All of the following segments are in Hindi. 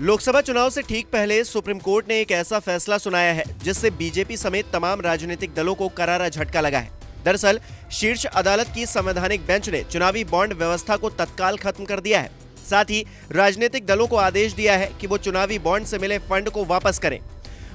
लोकसभा चुनाव से ठीक पहले सुप्रीम कोर्ट ने एक ऐसा फैसला सुनाया है जिससे बीजेपी समेत तमाम राजनीतिक दलों को करारा झटका लगा है। दरअसल शीर्ष अदालत की संवैधानिक बेंच ने चुनावी बॉन्ड व्यवस्था को तत्काल खत्म कर दिया है। साथ ही राजनीतिक दलों को आदेश दिया है कि वो चुनावी बॉन्ड से मिले फंड को वापस करें।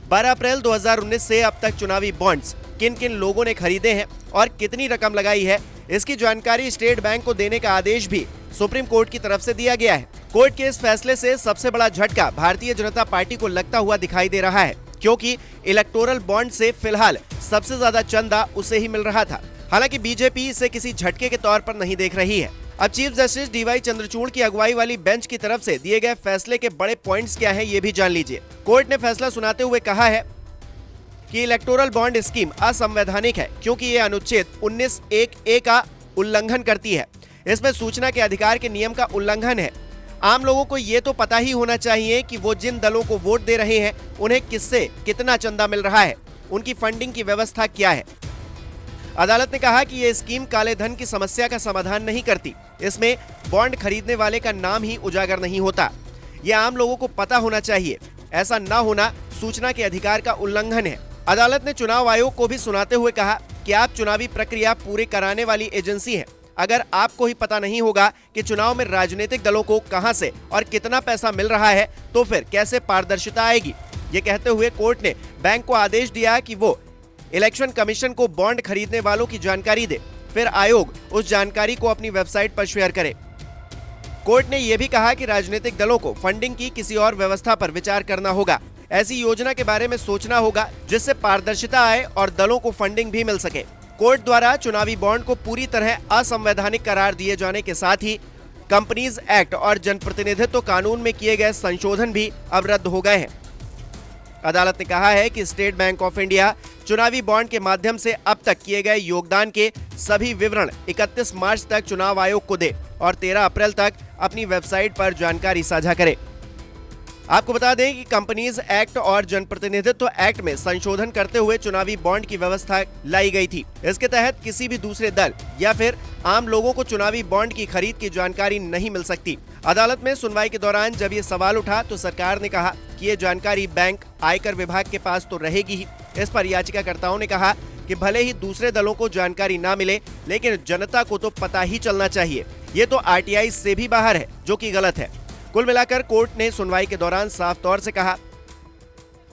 12 अप्रैल 2019 से अब तक चुनावी बॉन्ड्स किन किन लोगों ने खरीदे हैं और कितनी रकम लगाई है, इसकी जानकारी स्टेट बैंक को देने का आदेश भी सुप्रीम कोर्ट की तरफ से दिया गया है। कोर्ट के इस फैसले से सबसे बड़ा झटका भारतीय जनता पार्टी को लगता हुआ दिखाई दे रहा है, क्योंकि इलेक्टोरल बॉन्ड से फिलहाल सबसे ज्यादा चंदा उसे ही मिल रहा था। हालांकि बीजेपी इसे किसी झटके के तौर पर नहीं देख रही है। अब चीफ जस्टिस डीवाई चंद्रचूड़ की अगुवाई वाली बेंच की तरफ से दिए गए फैसले के बड़े पॉइंट्स क्या हैं, ये भी जान लीजिए। कोर्ट ने फैसला सुनाते हुए कहा है कि इलेक्टोरल बॉन्ड स्कीम असंवैधानिक है, क्योंकि ये अनुच्छेद 19(1)(a) का उल्लंघन करती है। इसमें सूचना के अधिकार के नियम का उल्लंघन है। आम लोगों को ये तो पता ही होना चाहिए कि वो जिन दलों को वोट दे रहे हैं उन्हें किससे कितना चंदा मिल रहा है, उनकी फंडिंग की व्यवस्था क्या है। अदालत ने कहा कि ये स्कीम काले धन की समस्या का समाधान नहीं करती। इसमें बॉन्ड खरीदने वाले का नाम ही उजागर नहीं होता। ये आम लोगों को पता होना चाहिए। ऐसा न होना सूचना के अधिकार का उल्लंघन है। अदालत ने चुनाव आयोग को भी सुनाते हुए कहा कि आप चुनावी प्रक्रिया पूरी कराने वाली एजेंसी हैं। अगर आपको ही पता नहीं होगा कि चुनाव में राजनीतिक दलों को कहां से और कितना पैसा मिल रहा है, तो फिर कैसे पारदर्शिता आएगी। ये कहते हुए कोर्ट ने बैंक को आदेश दिया कि वो इलेक्शन कमीशन को बॉन्ड खरीदने वालों की जानकारी दे, फिर आयोग उस जानकारी को अपनी वेबसाइट पर शेयर करे। कोर्ट ने यह भी कहा कि राजनीतिक दलों को फंडिंग की किसी और व्यवस्था पर विचार करना होगा। ऐसी योजना के बारे में सोचना होगा जिससे पारदर्शिता आए और दलों को फंडिंग भी मिल सके। कोर्ट द्वारा चुनावी बॉन्ड को पूरी तरह असंवैधानिक करार दिए जाने के साथ ही कंपनीज एक्ट और जनप्रतिनिधित्व कानून में किए गए संशोधन भी अब रद्द हो गए हैं। अदालत ने कहा है कि स्टेट बैंक ऑफ इंडिया चुनावी बॉन्ड के माध्यम से अब तक किए गए योगदान के सभी विवरण 31 मार्च तक चुनाव आयोग को दे और 13 अप्रैल तक अपनी वेबसाइट पर जानकारी साझा करे। आपको बता दें कि कंपनीज एक्ट और जनप्रतिनिधित्व एक्ट में संशोधन करते हुए चुनावी बॉन्ड की व्यवस्था लाई गई थी। इसके तहत किसी भी दूसरे दल या फिर आम लोगों को चुनावी बॉन्ड की खरीद की जानकारी नहीं मिल सकती। अदालत में सुनवाई के दौरान जब ये सवाल उठा तो सरकार ने कहा कि ये जानकारी बैंक आयकर विभाग के पास तो रहेगी ही। इस पर याचिकाकर्ताओं ने कहा कि भले ही दूसरे दलों को जानकारी ना मिले, लेकिन जनता को तो पता ही चलना चाहिए। ये तो आरटीआई से भी बाहर है, जो कि गलत है। कुल मिलाकर कोर्ट ने सुनवाई के दौरान साफ तौर से कहा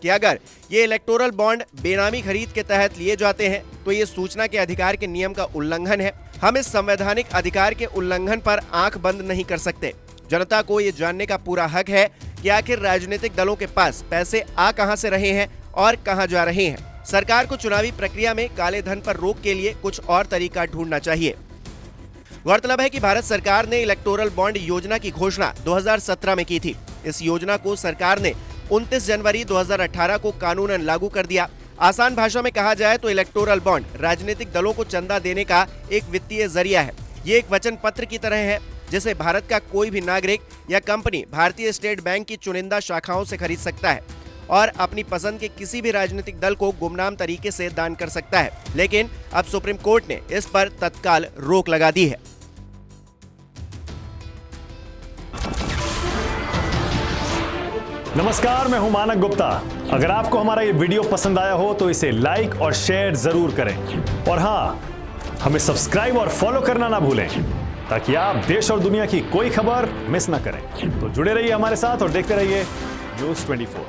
कि अगर ये इलेक्टोरल बॉन्ड बेनामी खरीद के तहत लिए जाते हैं तो ये सूचना के अधिकार के नियम का उल्लंघन है। हम इस संवैधानिक अधिकार के उल्लंघन पर आंख बंद नहीं कर सकते। जनता को ये जानने का पूरा हक है कि आखिर राजनीतिक दलों के पास पैसे आ कहां से रहे हैं और कहां जा रहे हैं। सरकार को चुनावी प्रक्रिया में काले धन पर रोक के लिए कुछ और तरीका ढूंढना चाहिए। गौरतलब है कि भारत सरकार ने इलेक्टोरल बॉन्ड योजना की घोषणा 2017 में की थी। इस योजना को सरकार ने 29 जनवरी 2018 को कानूनन लागू कर दिया। आसान भाषा में कहा जाए तो इलेक्टोरल बॉन्ड राजनीतिक दलों को चंदा देने का एक वित्तीय जरिया है। ये एक वचन पत्र की तरह है जिसे भारत का कोई भी नागरिक या कंपनी भारतीय स्टेट बैंक की चुनिंदा शाखाओं से खरीद सकता है और अपनी पसंद के किसी भी राजनीतिक दल को गुमनाम तरीके से दान कर सकता है। लेकिन अब सुप्रीम कोर्ट ने इस पर तत्काल रोक लगा दी है। नमस्कार, मैं हूं मानक गुप्ता। अगर आपको हमारा ये वीडियो पसंद आया हो तो इसे लाइक और शेयर जरूर करें और हाँ, हमें सब्सक्राइब और फॉलो करना ना भूलें ताकि आप देश और दुनिया की कोई खबर मिस ना करें। तो जुड़े रहिए हमारे साथ और देखते रहिए न्यूज़ 24।